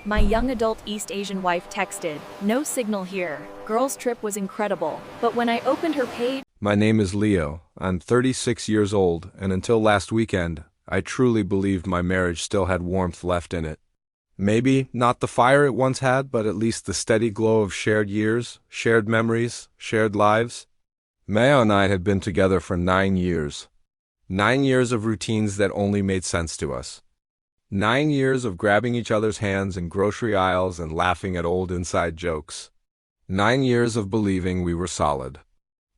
My young adult East Asian wife texted, "No signal here. Girl's trip was incredible." But when I opened her page, My name is Leo. I'm 36 years old, and until last weekend, I truly believed my marriage still had warmth left in it. Maybe not the fire it once had, but at least the steady glow of shared years, shared memories, shared lives. Maya and I had been together for 9 years. 9 years of routines that only made sense to us. 9 years of grabbing each other's hands in grocery aisles and laughing at old inside jokes. 9 years of believing we were solid.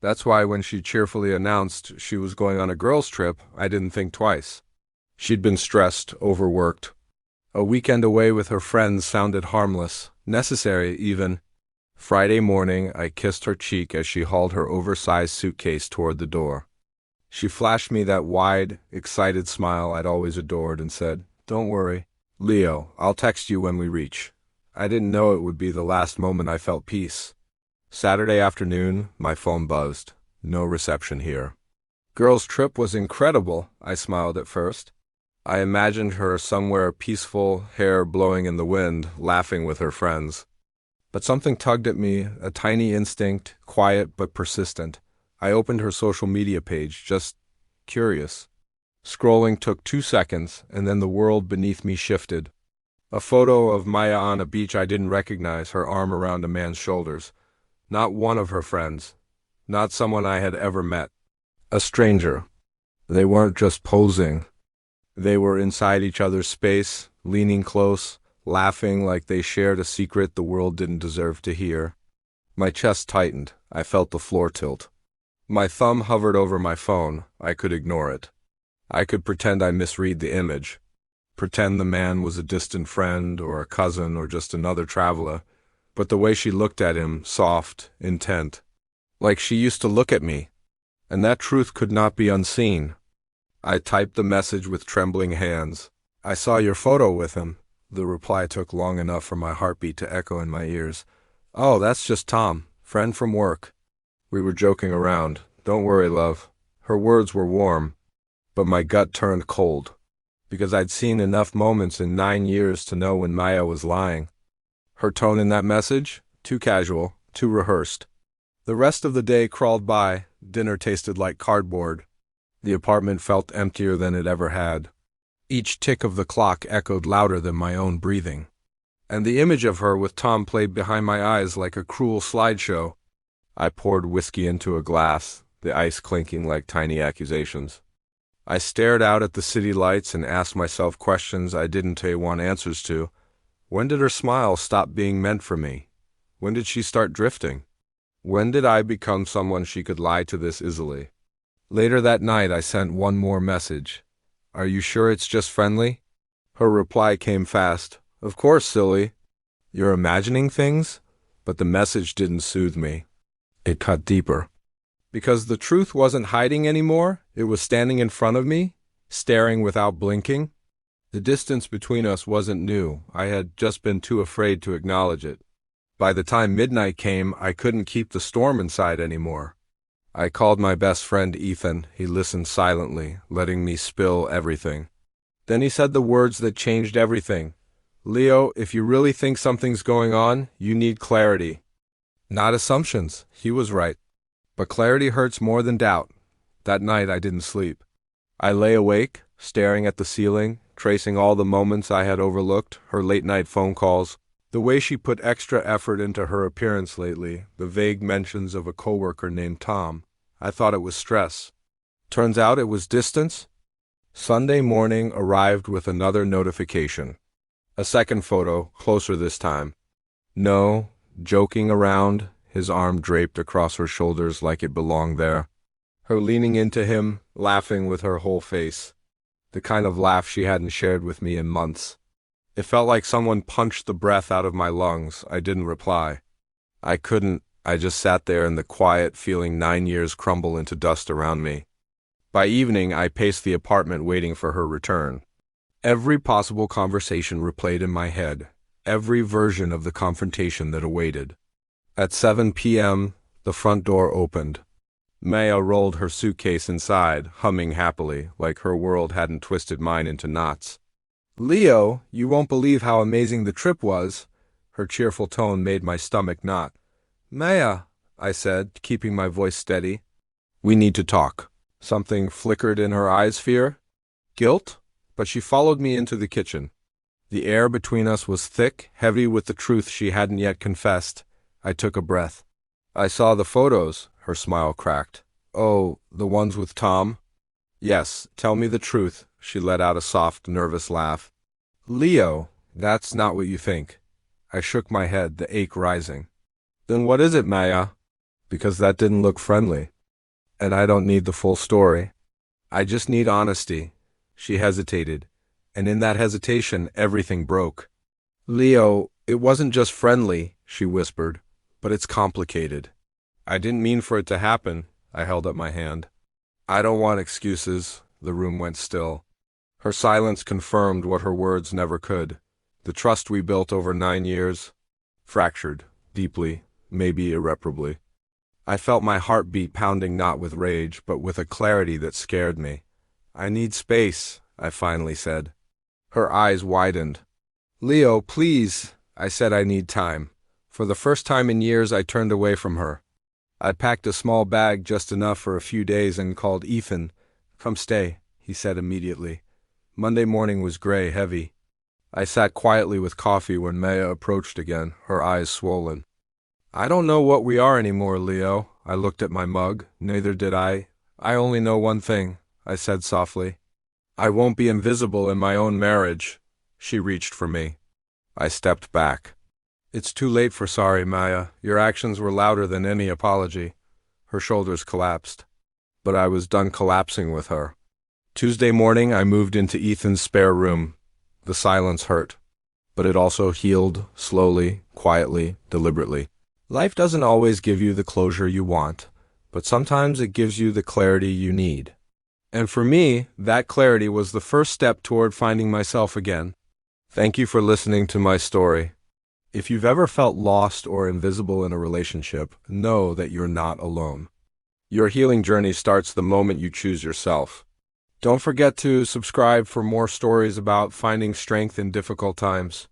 That's why when she cheerfully announced she was going on a girls' trip, I didn't think twice. She'd been stressed, overworked. A weekend away with her friends sounded harmless, necessary even. Friday morning, I kissed her cheek as she hauled her oversized suitcase toward the door. She flashed me that wide, excited smile I'd always adored and said, "Don't worry, Leo, I'll text you when we reach." I didn't know it would be the last moment I felt peace. Saturday afternoon, my phone buzzed. No reception here. Girl's trip was incredible, I smiled at first. I imagined her somewhere peaceful, hair blowing in the wind, laughing with her friends. But something tugged at me, a tiny instinct, quiet but persistent. I opened her social media page, just curious. Scrolling took 2 seconds, and then the world beneath me shifted. A photo of Maya on a beach I didn't recognize, her arm around a man's shoulders. Not one of her friends. Not someone I had ever met. A stranger. They weren't just posing. They were inside each other's space, leaning close, laughing like they shared a secret the world didn't deserve to hear. My chest tightened. I felt the floor tilt. My thumb hovered over my phone. I could ignore it. I could pretend I misread the image. Pretend the man was a distant friend or a cousin or just another traveler. But the way she looked at him, soft, intent. Like she used to look at me. And that truth could not be unseen. I typed the message with trembling hands. "I saw your photo with him." The reply took long enough for my heartbeat to echo in my ears. "Oh, that's just Tom, friend from work. We were joking around. Don't worry, love." Her words were warm, but my gut turned cold. Because I'd seen enough moments in 9 years to know when Maya was lying. Her tone in that message? Too casual, too rehearsed. The rest of the day crawled by. Dinner tasted like cardboard. The apartment felt emptier than it ever had. Each tick of the clock echoed louder than my own breathing. And the image of her with Tom played behind my eyes like a cruel slideshow. I poured whiskey into a glass, the ice clinking like tiny accusations. I stared out at the city lights and asked myself questions I didn't want answers to. When did her smile stop being meant for me? When did she start drifting? When did I become someone she could lie to this easily? Later that night, I sent one more message. "Are you sure it's just friendly?" Her reply came fast. "Of course, silly. You're imagining things?" But the message didn't soothe me. It cut deeper. Because the truth wasn't hiding anymore, it was standing in front of me, staring without blinking. The distance between us wasn't new. I had just been too afraid to acknowledge it. By the time midnight came, I couldn't keep the storm inside anymore. I called my best friend Ethan. He listened silently, letting me spill everything. Then he said the words that changed everything. "Leo, if you really think something's going on, you need clarity. Not assumptions." He was right. But clarity hurts more than doubt. That night I didn't sleep. I lay awake, staring at the ceiling, tracing all the moments I had overlooked, her late-night phone calls, the way she put extra effort into her appearance lately, the vague mentions of a coworker named Tom. I thought it was stress. Turns out it was distance. Sunday morning arrived with another notification. A second photo, closer this time. No, joking around, his arm draped across her shoulders like it belonged there. Her leaning into him, laughing with her whole face. The kind of laugh she hadn't shared with me in months. It felt like someone punched the breath out of my lungs. I didn't reply. I couldn't. I just sat there in the quiet, feeling 9 years crumble into dust around me. By evening, I paced the apartment waiting for her return. Every possible conversation replayed in my head, every version of the confrontation that awaited. At 7 p.m., the front door opened. Maya rolled her suitcase inside, humming happily, like her world hadn't twisted mine into knots. Leo, you won't believe how amazing the trip was. Her cheerful tone made my stomach knot. Maya, I said, keeping my voice steady. We need to talk. Something flickered in her eyes, fear? Guilt? But she followed me into the kitchen. The air between us was thick, heavy with the truth she hadn't yet confessed. I took a breath. I saw the photos, her smile cracked. Oh, the ones with Tom? Yes, tell me the truth. She let out a soft, nervous laugh. Leo, that's not what you think. I shook my head, the ache rising. Then what is it, Maya? Because that didn't look friendly. And I don't need the full story. I just need honesty. She hesitated, and in that hesitation, everything broke. Leo, it wasn't just friendly, she whispered, but it's complicated. I didn't mean for it to happen. I held up my hand. I don't want excuses. The room went still. Her silence confirmed what her words never could. The trust we built over 9 years, fractured, deeply, maybe irreparably. I felt my heartbeat pounding not with rage, but with a clarity that scared me. I need space, I finally said. Her eyes widened. Leo, please, I said I need time. For the first time in years, I turned away from her. I packed a small bag, just enough for a few days, and called Ethan. Come stay, he said immediately. Monday morning was gray, heavy. I sat quietly with coffee when Maya approached again, her eyes swollen. I don't know what we are anymore, Leo. I looked at my mug. Neither did I. I only know one thing, I said softly. I won't be invisible in my own marriage. She reached for me. I stepped back. It's too late for sorry, Maya. Your actions were louder than any apology. Her shoulders collapsed. But I was done collapsing with her. Tuesday morning, I moved into Ethan's spare room. The silence hurt. But it also healed, slowly, quietly, deliberately. Life doesn't always give you the closure you want, but sometimes it gives you the clarity you need. And for me, that clarity was the first step toward finding myself again. Thank you for listening to my story. If you've ever felt lost or invisible in a relationship, know that you're not alone. Your healing journey starts the moment you choose yourself. Don't forget to subscribe for more stories about finding strength in difficult times.